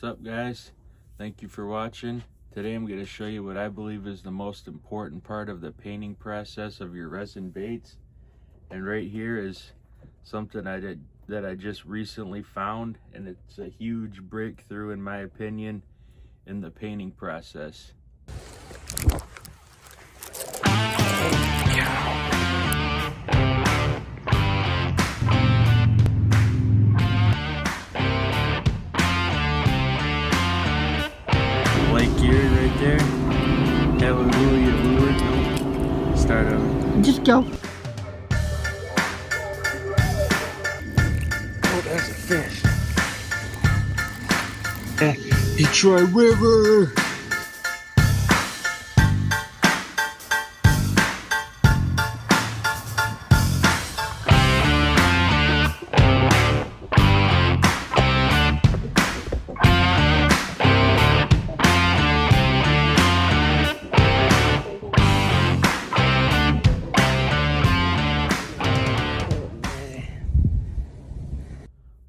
What's up, guys? Thank you for watching. Today I'm going to show you what I believe is the most important part of the painting process of your resin baits. And right here is something that I just recently found, and it's a huge breakthrough in my opinion in the painting process. White gear right there. Hallelujah, lure. Nope. Start on. Just go. Oh, that's a fish. Detroit River.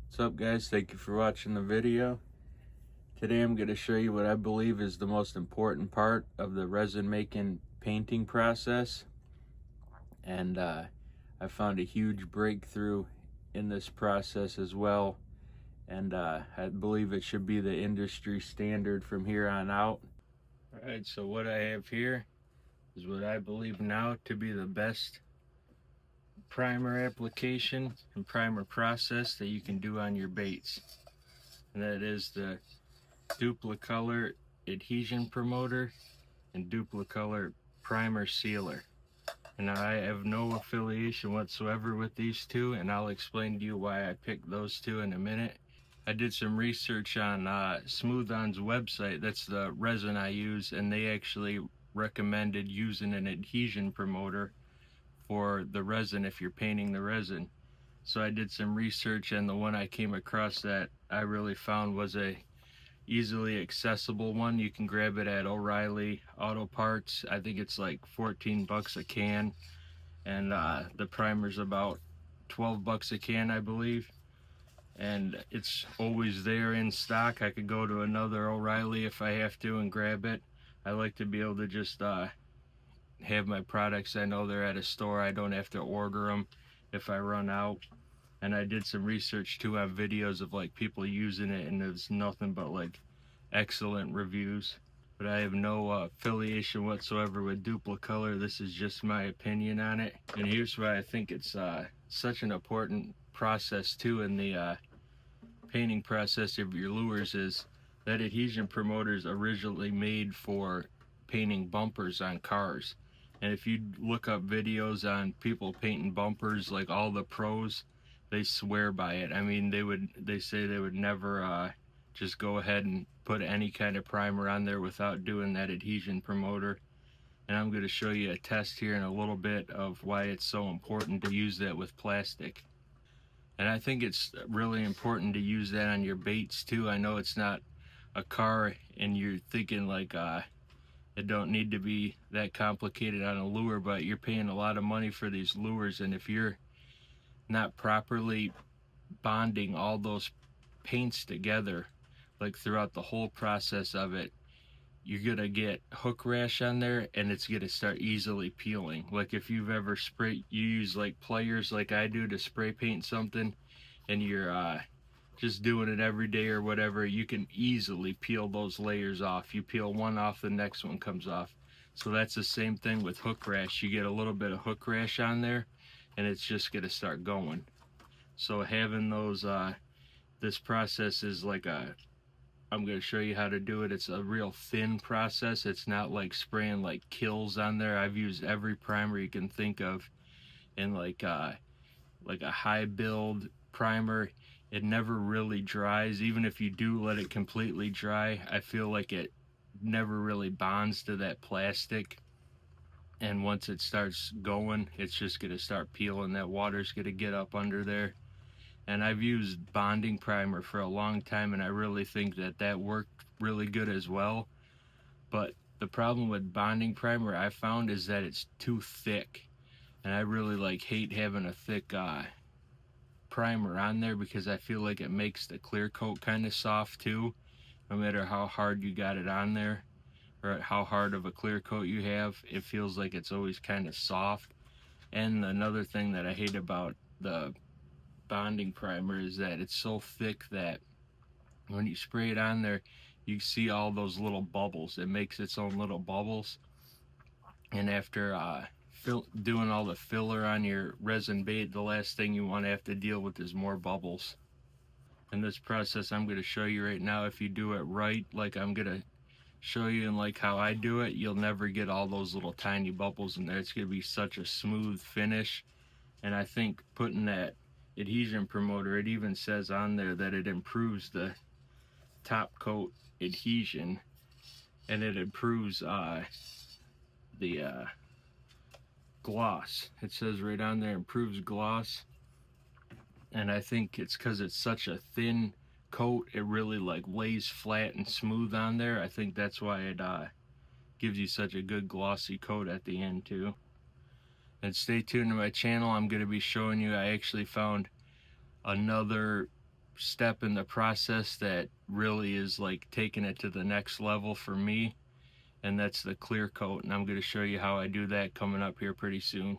What's up, guys? Thank you for watching the video. Today I'm going to show you what I believe is the most important part of the resin making painting process, and I found a huge breakthrough in this process as well, and I believe it should be the industry standard from here on out. Alright, so what I have here is what I believe now to be the best primer application and primer process that you can do on your baits, and that is the Duplicolor Adhesion Promoter and Duplicolor Primer Sealer. And I have no affiliation whatsoever with these two, and I'll explain to you why I picked those two in a minute. I did some research on Smooth On's website. That's the resin I use, and they actually recommended using an adhesion promoter for the resin if you're painting the resin. So I did some research, and the one I came across that I really found was a easily accessible one. You can grab it at O'Reilly Auto Parts. I think it's like 14 bucks a can, and the primer's about 12 bucks a can, I believe, and it's always there in stock. I could go to another O'Reilly if I have to and grab it. I like to be able to just have my products. I know they're at a store. I don't have to order them if I run out. And I did some research too on videos of like people using it, and it's nothing but like excellent reviews. But I have no affiliation whatsoever with Duplicolor. This is just my opinion on it. And here's why I think it's such an important process too in the painting process of your lures, is that adhesion promoter is originally made for painting bumpers on cars. And if you look up videos on people painting bumpers, like all the pros, they swear by it. I mean, they say they would never just go ahead and put any kind of primer on there without doing that adhesion promoter. And I'm going to show you a test here in a little bit of why it's so important to use that with plastic. And I think it's really important to use that on your baits too. I know it's not a car and you're thinking like it don't need to be that complicated on a lure, but you're paying a lot of money for these lures, and if you're not properly bonding all those paints together like throughout the whole process of it, you're gonna get hook rash on there, and it's gonna start easily peeling. Like if you've ever you use like players like I do to spray paint something, and you're just doing it every day or whatever, you can easily peel those layers off. You peel one off, the next one comes off. So that's the same thing with hook rash. You get a little bit of hook rash on there, and it's just gonna start going. So having those this process is like I'm going to show you how to do it. It's a real thin process. It's not like spraying like kills on there. I've used every primer you can think of in like a high build primer. It never really dries. Even if you do let it completely dry, I feel like it never really bonds to that plastic. And once it starts going, it's just going to start peeling. That water's going to get up under there. And I've used bonding primer for a long time, and I really think that that worked really good as well. But the problem with bonding primer I found is that it's too thick, and I really like hate having a thick primer on there because I feel like it makes the clear coat kind of soft too. no matter how hard you got it on there or how hard of a clear coat you have, it feels like it's always kind of soft. And another thing that I hate about the bonding primer is that it's so thick that when you spray it on there, you see all those little bubbles. It makes its own little bubbles. And after doing all the filler on your resin bait, the last thing you want to have to deal with is more bubbles. In this process I'm going to show you right now, if you do it right, like I'm going to show you and like how I do it, you'll never get all those little tiny bubbles in there. It's going to be such a smooth finish. And I think putting that adhesion promoter, it even says on there that it improves the top coat adhesion, and it improves the gloss. It says right on there, improves gloss. And I think it's because it's such a thin coat, it really like lays flat and smooth on there. I think that's why it gives you such a good glossy coat at the end too. And stay tuned to my channel. I'm going to be showing you, I actually found another step in the process that really is like taking it to the next level for me, and that's the clear coat. And I'm going to show you how I do that coming up here pretty soon.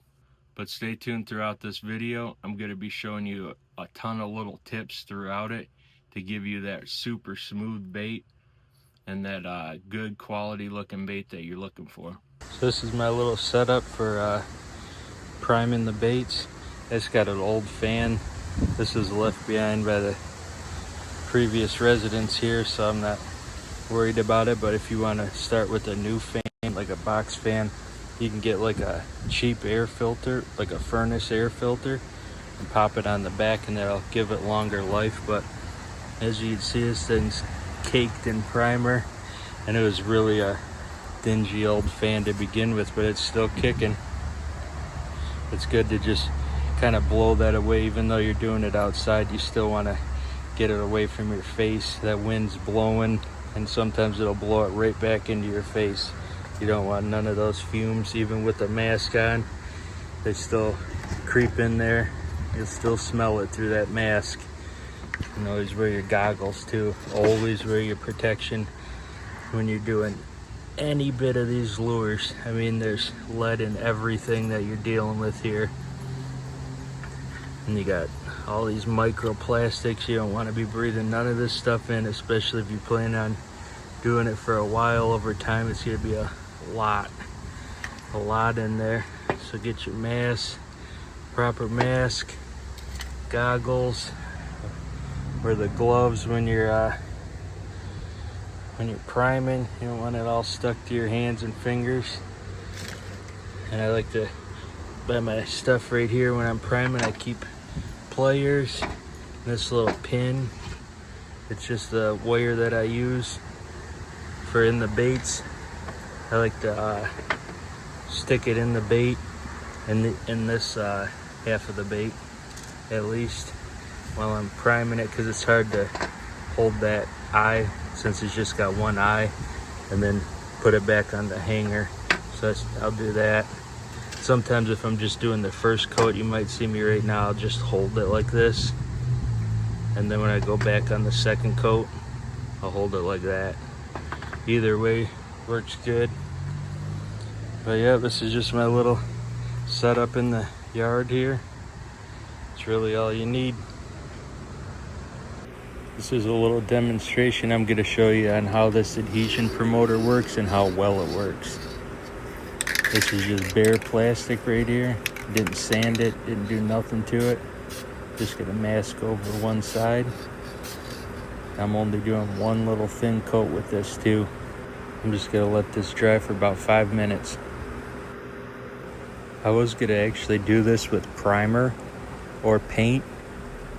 But stay tuned throughout this video. I'm going to be showing you a ton of little tips throughout it to give you that super smooth bait and that good quality looking bait that you're looking for. So this is my little setup for priming the baits. It's got an old fan. This was left behind by the previous residents here, so I'm not worried about it. But if you want to start with a new fan, like a box fan, you can get like a cheap air filter, like a furnace air filter, and pop it on the back, and that'll give it longer life. But as you can see, this thing's caked in primer, and it was really a dingy old fan to begin with, but it's still kicking. It's good to just kind of blow that away. Even though you're doing it outside, you still want to get it away from your face. That wind's blowing, and sometimes it'll blow it right back into your face. You don't want none of those fumes. Even with the mask on, they still creep in there. You'll still smell it through that mask. And always wear your goggles too. Always wear your protection when you're doing any bit of these lures. I mean, there's lead in everything that you're dealing with here. And you got all these microplastics. You don't want to be breathing none of this stuff in, especially if you plan on doing it for a while. Over time, it's going to be a lot in there. So get your mask, proper mask, goggles, or the gloves when you're priming. You don't want it all stuck to your hands and fingers. And I like to buy my stuff right here when I'm priming. I keep pliers, this little pin. It's just the wire that I use for in the baits. I like to stick it in the bait, in this half of the bait at least, while I'm priming it, because it's hard to hold that eye since it's just got one eye, and then put it back on the hanger. So I'll do that. Sometimes if I'm just doing the first coat, you might see me right now, I'll just hold it like this, and then when I go back on the second coat, I'll hold it like that. Either way works good. But yeah, this is just my little setup in the yard here. It's really all you need. This is a little demonstration I'm going to show you on how this adhesion promoter works and how well it works. This is just bare plastic right here. Didn't sand it, didn't do nothing to it. Just gonna mask over one side. I'm only doing one little thin coat with this too. I'm just gonna let this dry for about 5 minutes. I was gonna actually do this with primer or paint,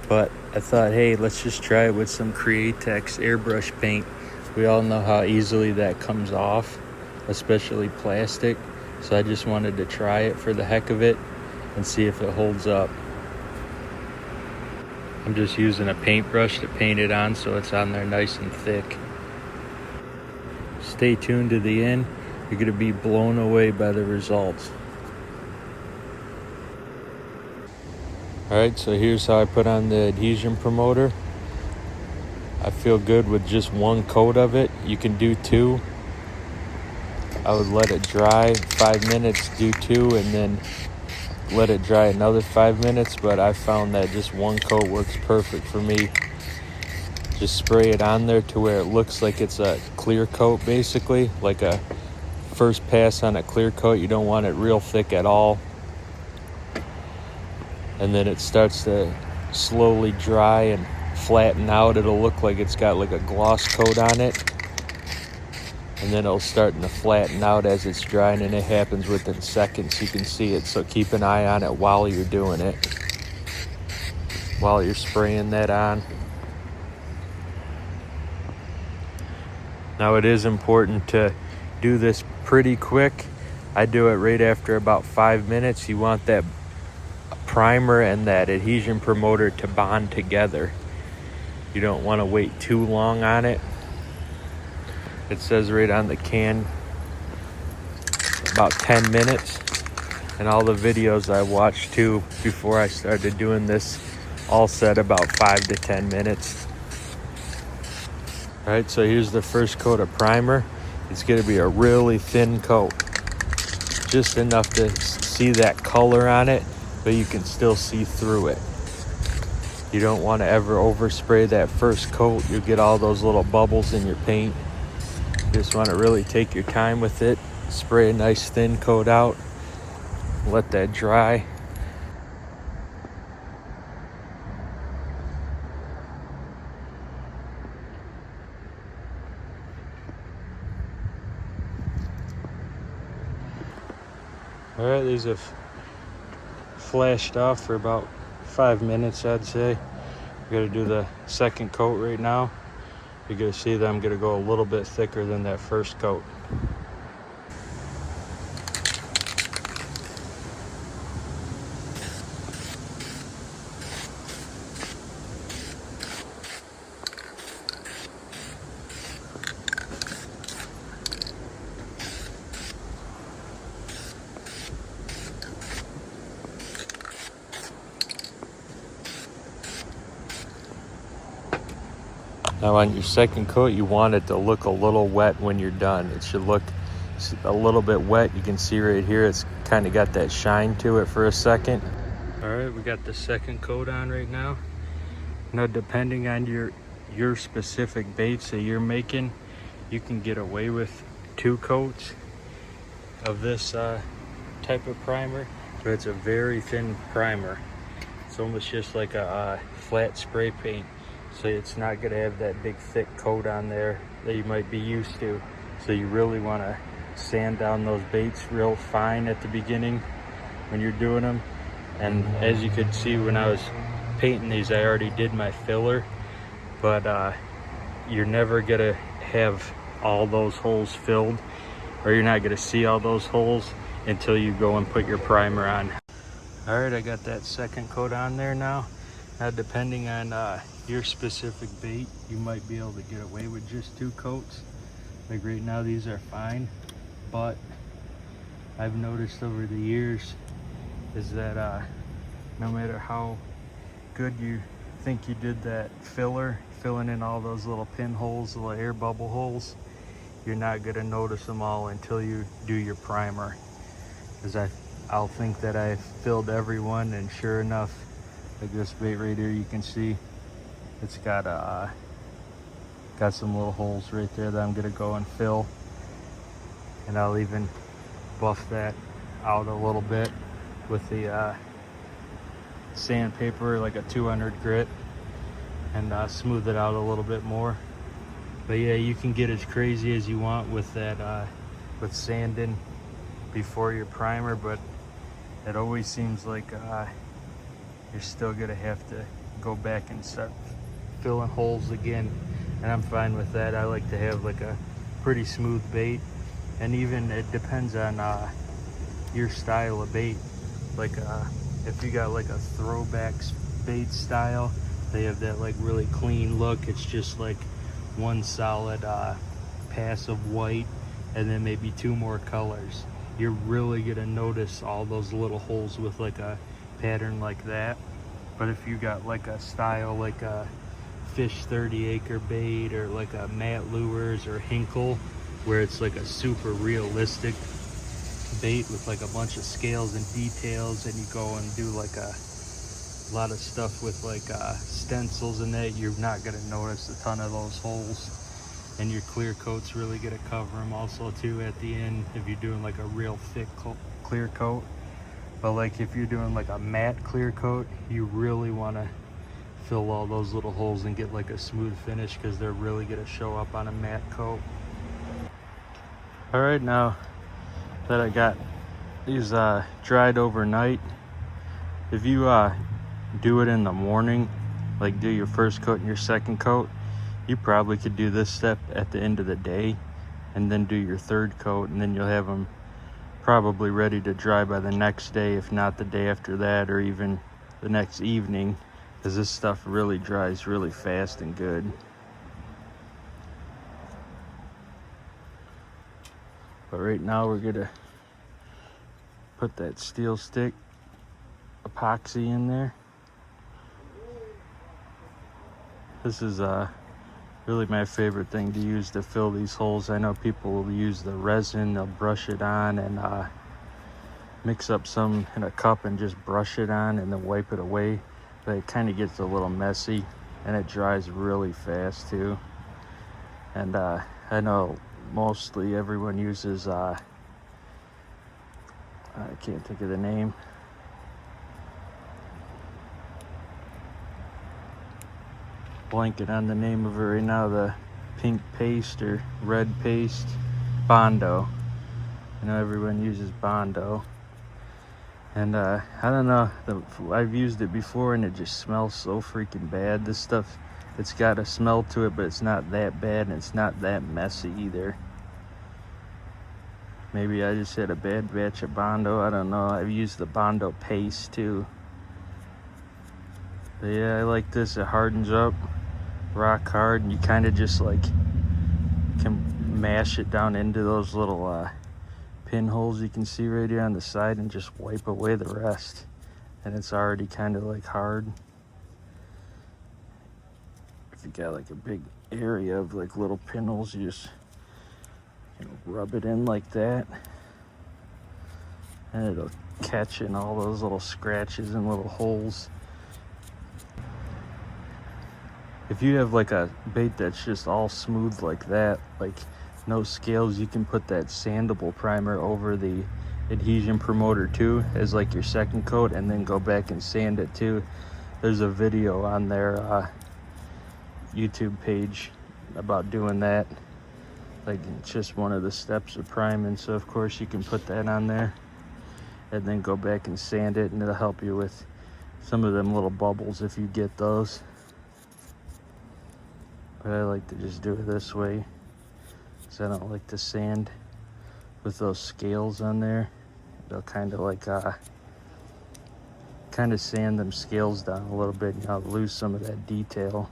but I thought, hey, let's just try it with some Createx airbrush paint. We all know how easily that comes off, especially plastic. So I just wanted to try it for the heck of it and see if it holds up. I'm just using a paintbrush to paint it on so it's on there nice and thick. Stay tuned to the end. You're going to be blown away by the results. Alright, so here's how I put on the adhesion promoter. I feel good with just one coat of it. You can do two. I would let it dry 5 minutes, do two, and then let it dry another 5 minutes, but I found that just one coat works perfect for me. Just spray it on there to where it looks like it's a clear coat, basically, like a first pass on a clear coat. You don't want it real thick at all. And then it starts to slowly dry and flatten out. It'll look like it's got like a gloss coat on it. And then it'll start to flatten out as it's drying, and it happens within seconds. You can see it, so keep an eye on it while you're doing it, while you're spraying that on. Now it is important to do this pretty quick. I do it right after about 5 minutes. You want that primer and that adhesion promoter to bond together. You don't want to wait too long on it. It says right on the can about 10 minutes. And all the videos I watched too before I started doing this all said about 5 to 10 minutes. All right, so here's the first coat of primer. It's going to be a really thin coat, just enough to see that color on it, but you can still see through it. You don't want to ever overspray that first coat. You'll get all those little bubbles in your paint. You just want to really take your time with it. Spray a nice thin coat out. Let that dry. All right, these have flashed off for about 5 minutes, I'd say. We're gonna do the second coat right now. You're gonna see that I'm gonna go a little bit thicker than that first coat. Now on your second coat, you want it to look a little wet when you're done. It should look a little bit wet. You can see right here, it's kind of got that shine to it for a second. All right, we got the second coat on right now. Now, depending on your specific baits that you're making, you can get away with 2 coats of this type of primer. So it's a very thin primer. It's almost just like a flat spray paint. So it's not gonna have that big thick coat on there that you might be used to. So you really wanna sand down those baits real fine at the beginning when you're doing them. And as you could see when I was painting these, I already did my filler, but you're never gonna have all those holes filled, or you're not gonna see all those holes until you go and put your primer on. All right, I got that second coat on there now. Now, depending on your specific bait, you might be able to get away with just 2 coats. Like right now, these are fine, but I've noticed over the years is that no matter how good you think you did that filler, filling in all those little pinholes, the little air bubble holes, you're not gonna notice them all until you do your primer. Because I'll think that I filled every one, and sure enough, like this bait right here, you can see it's got some little holes right there that I'm gonna go and fill, and I'll even buff that out a little bit with the sandpaper, like a 200 grit, and smooth it out a little bit more. But yeah, you can get as crazy as you want with that with sanding before your primer, but it always seems like you're still gonna have to go back and start filling holes again, and I'm fine with that. I like to have like a pretty smooth bait, and even it depends on your style of bait. Like if you got like a throwback bait style, they have that like really clean look. It's just like one solid pass of white and then maybe 2 more colors. You're really gonna notice all those little holes with like a pattern like that. But if you got like a style like a Fish 30 Acre bait or like a Matt Lures or Hinkle, where it's like a super realistic bait with like a bunch of scales and details, and you go and do like a lot of stuff with like stencils and that, you're not going to notice a ton of those holes, and your clear coat's really going to cover them also too at the end if you're doing like a real thick clear coat. But like if you're doing like a matte clear coat, you really want to fill all those little holes and get like a smooth finish, because they're really going to show up on a matte coat. All right, now that I got these dried overnight, if you do it in the morning, like do your first coat and your second coat, you probably could do this step at the end of the day and then do your third coat, and then you'll have them probably ready to dry by the next day, if not the day after that, or even the next evening, because this stuff really dries really fast and good. But right now we're gonna put that steel stick epoxy in there. This is really my favorite thing to use to fill these holes. I know people will use the resin, they'll brush it on and mix up some in a cup and just brush it on and then wipe it away, but it kind of gets a little messy and it dries really fast too. And I know mostly everyone uses I can't think of the name, blanket on the name of it right now, the pink paste or red paste, Bondo. I know everyone uses Bondo, and I don't know, I've used it before and it just smells so freaking bad. This stuff, it's got a smell to it, but it's not that bad and it's not that messy either. Maybe I just had a bad batch of Bondo, I don't know. I've used the Bondo paste too. But yeah, I like this. It hardens up rock hard, and you kind of just like can mash it down into those little pinholes you can see right here on the side and just wipe away the rest, and it's already kind of like hard. If you got like a big area of like little pinholes, you just rub it in like that, and it'll catch in all those little scratches and little holes. If you have like a bait that's just all smooth like that, like no scales, you can put that sandable primer over the adhesion promoter too as like your second coat, and then go back and sand it too. There's a video on their YouTube page about doing that. Like it's just one of the steps of priming, so of course you can put that on there and then go back and sand it, and it'll help you with some of them little bubbles if you get those. But I like to just do it this way, because I don't like to sand with those scales on there. They'll kind of like sand them scales down a little bit, and I'll lose some of that detail.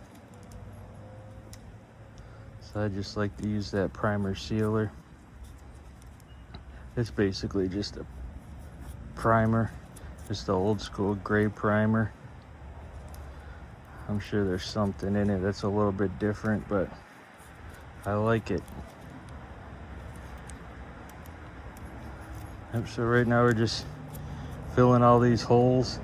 So I just like to use that primer sealer. It's basically just a primer, just the old school gray primer. I'm sure there's something in it that's a little bit different, but I like it. Yep, so right now we're just filling all these holes,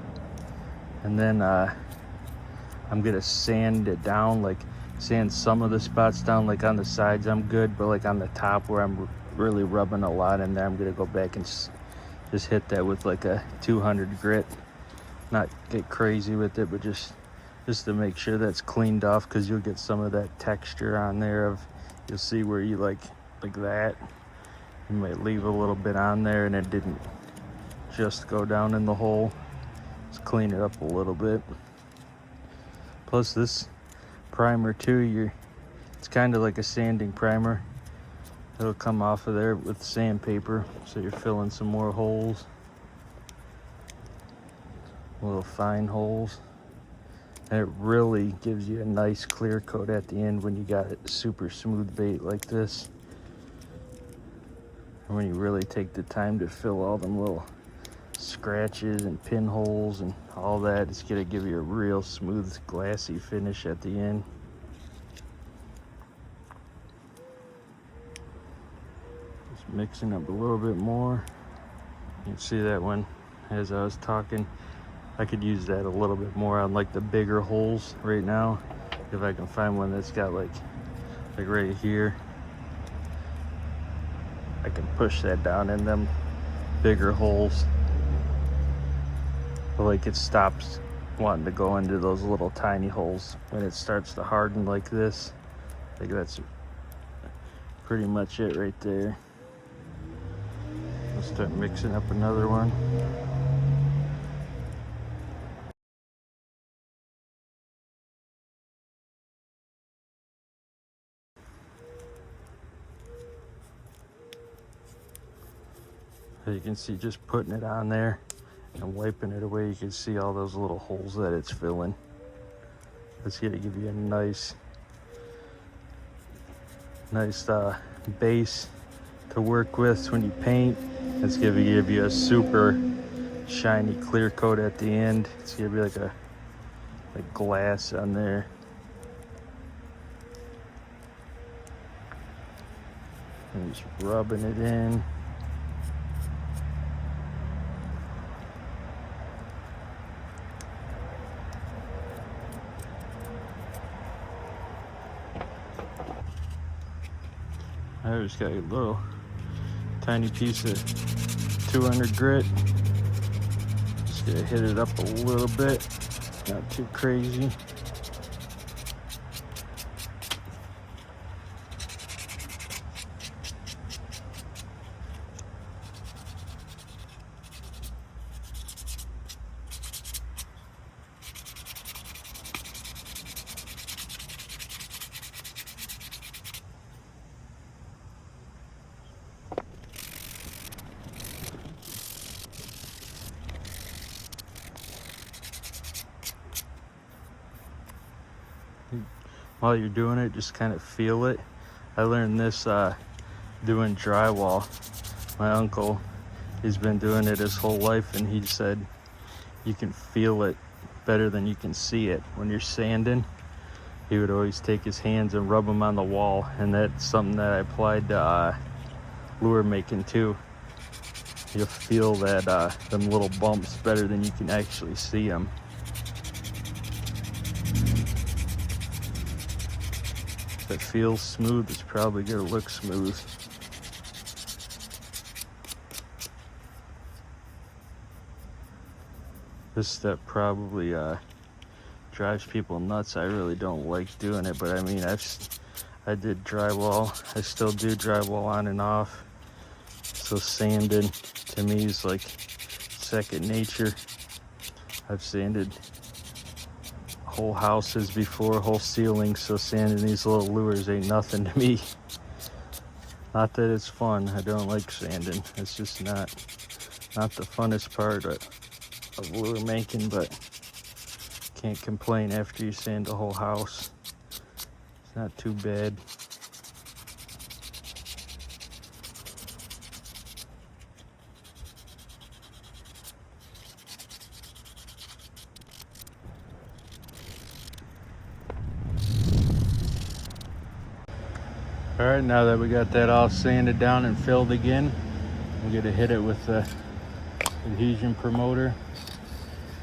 and then I'm gonna sand it down, like sand some of the spots down. Like on the sides I'm good, but like on the top where I'm really rubbing a lot in there, I'm gonna go back and just hit that with like a 200 grit. Not get crazy with it, but just to make sure that's cleaned off, because you'll get some of that texture on there of, you'll see where you like that, you might leave a little bit on there and it didn't just go down in the hole. Just clean it up a little bit. Plus this primer too, it's kind of like a sanding primer. It'll come off of there with sandpaper, so you're filling some more holes, little fine holes. And it really gives you a nice clear coat at the end when you got a super smooth bait like this. And when you really take the time to fill all them little scratches and pinholes and all that, it's gonna give you a real smooth, glassy finish at the end. Just mixing up a little bit more. You can see that one as I was talking. I could use that a little bit more on like the bigger holes right now. If I can find one that's got like right here, I can push that down in them bigger holes. But like it stops wanting to go into those little tiny holes when it starts to harden like this. Like that's pretty much it right there. I'll start mixing up another one. As you can see, just putting it on there and wiping it away, you can see all those little holes that it's filling. It's going to give you a nice base to work with when you paint. It's going to give you a super shiny clear coat at the end. It's going to be like glass on there. And just rubbing it in. I just got a little tiny piece of 200 grit. Just gonna hit it up a little bit, not too crazy. While you're doing it, just kind of feel it. I learned this doing drywall. My uncle, he's been doing it his whole life, and he said you can feel it better than you can see it. When you're sanding, he would always take his hands and rub them on the wall, and that's something that I applied to lure making too. You'll feel that them little bumps better than you can actually see them. If it feels smooth, it's probably gonna look smooth. This step probably drives people nuts. I really don't like doing it, but I mean, I did drywall. I still do drywall on and off. So sanding to me is like second nature. I've sanded whole houses before, whole ceilings, so sanding these little lures ain't nothing to me. Not that it's fun. I don't like sanding. It's just not the funnest part of lure making, but can't complain after you sand the whole house. It's not too bad. All right, now that we got that all sanded down and filled again, I'm gonna hit it with the adhesion promoter.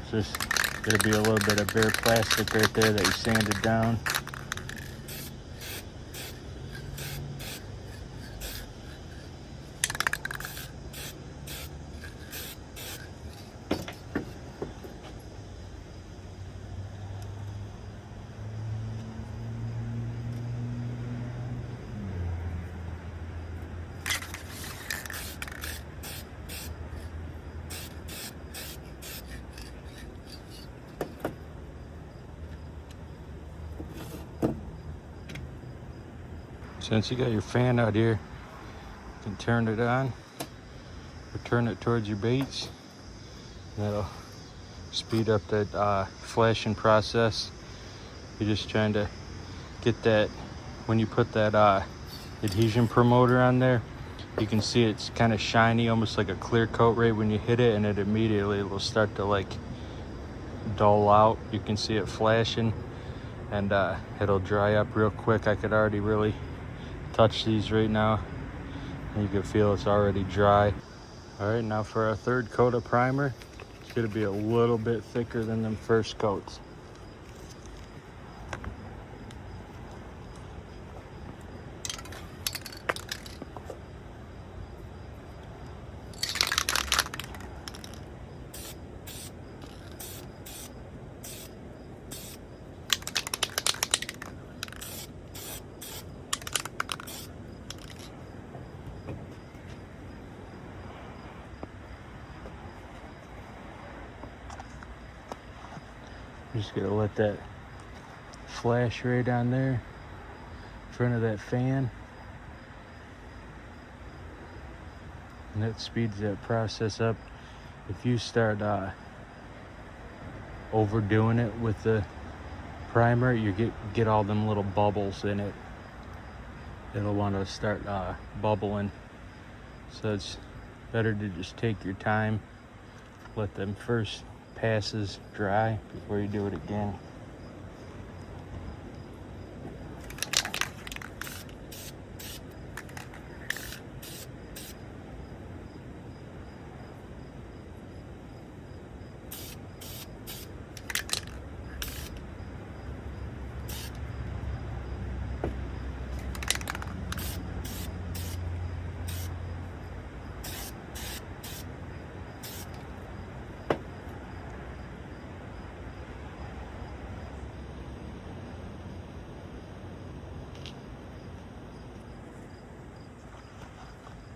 It's just gonna be a little bit of bare plastic right there that you sanded down. Since you got your fan out here, you can turn it on or turn it towards your baits. That'll speed up that flashing process. You're just trying to get that, when you put that adhesion promoter on there, you can see it's kind of shiny, almost like a clear coat right when you hit it, and it immediately will start to like dull out. You can see it flashing, and it'll dry up real quick. I could already really touch these right now. You can feel it's already dry. All right, now for our third coat of primer. It's gonna be a little bit thicker than them first coats. Just gonna let that flash right on there in front of that fan, and that speeds that process up. If you start overdoing it with the primer, you get all them little bubbles in it. It'll want to start bubbling, so it's better to just take your time, let them first passes dry before you do it again.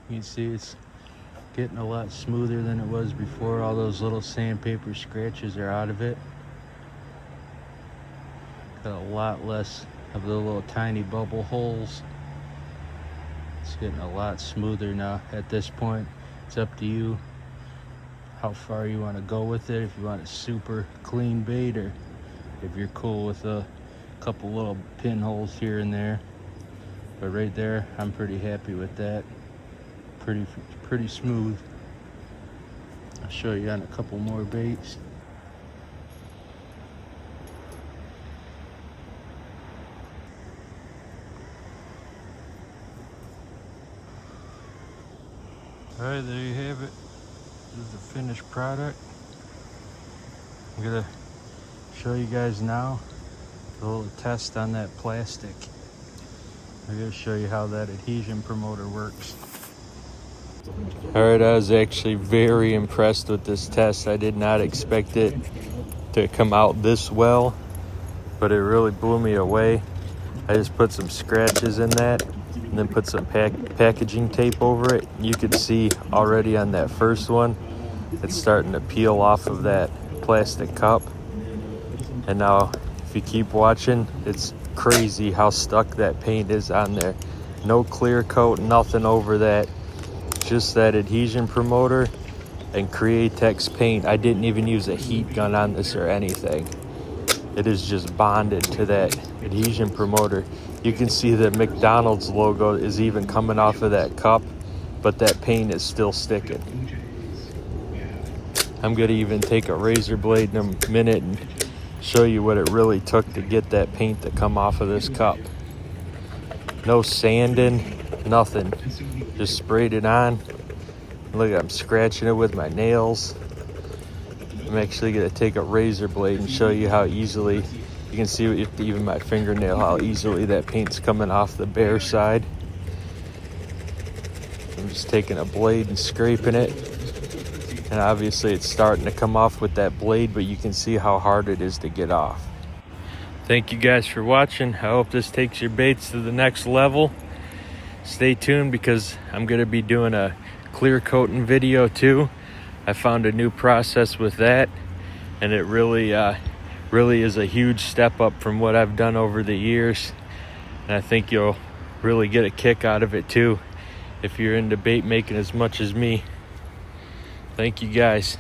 You can see it's getting a lot smoother than it was before. All those little sandpaper scratches are out of it. Got a lot less of the little tiny bubble holes. It's getting a lot smoother now. At this point, it's up to you how far you want to go with it. If you want a super clean bait, or if you're cool with a couple little pinholes here and there. But right there, I'm pretty happy with that. Pretty smooth. I'll show you on a couple more baits. All right, there you have it. This is the finished product. I'm gonna show you guys now a little test on that plastic. I'm gonna show you how that adhesion promoter works. All right, I was actually very impressed with this test. I did not expect it to come out this well, but it really blew me away. I just put some scratches in that and then put some packaging tape over it. You could see already on that first one, it's starting to peel off of that plastic cup. And now if you keep watching, it's crazy how stuck that paint is on there. No clear coat, nothing over that. Just that adhesion promoter and Createx paint. I didn't even use a heat gun on this or anything. It is just bonded to that adhesion promoter. You can see the McDonald's logo is even coming off of that cup, but that paint is still sticking. I'm gonna even take a razor blade in a minute and show you what it really took to get that paint to come off of this cup. No sanding, nothing. Just sprayed it on. Look, I'm scratching it with my nails. I'm actually gonna take a razor blade and show you how easily, you can see with even my fingernail, how easily that paint's coming off the bare side. I'm just taking a blade and scraping it. And obviously it's starting to come off with that blade, but you can see how hard it is to get off. Thank you guys for watching. I hope this takes your baits to the next level. Stay tuned because I'm going to be doing a clear coating video too. I found a new process with that, and it really is a huge step up from what I've done over the years. And I think you'll really get a kick out of it too if you're into bait making as much as me. Thank you guys.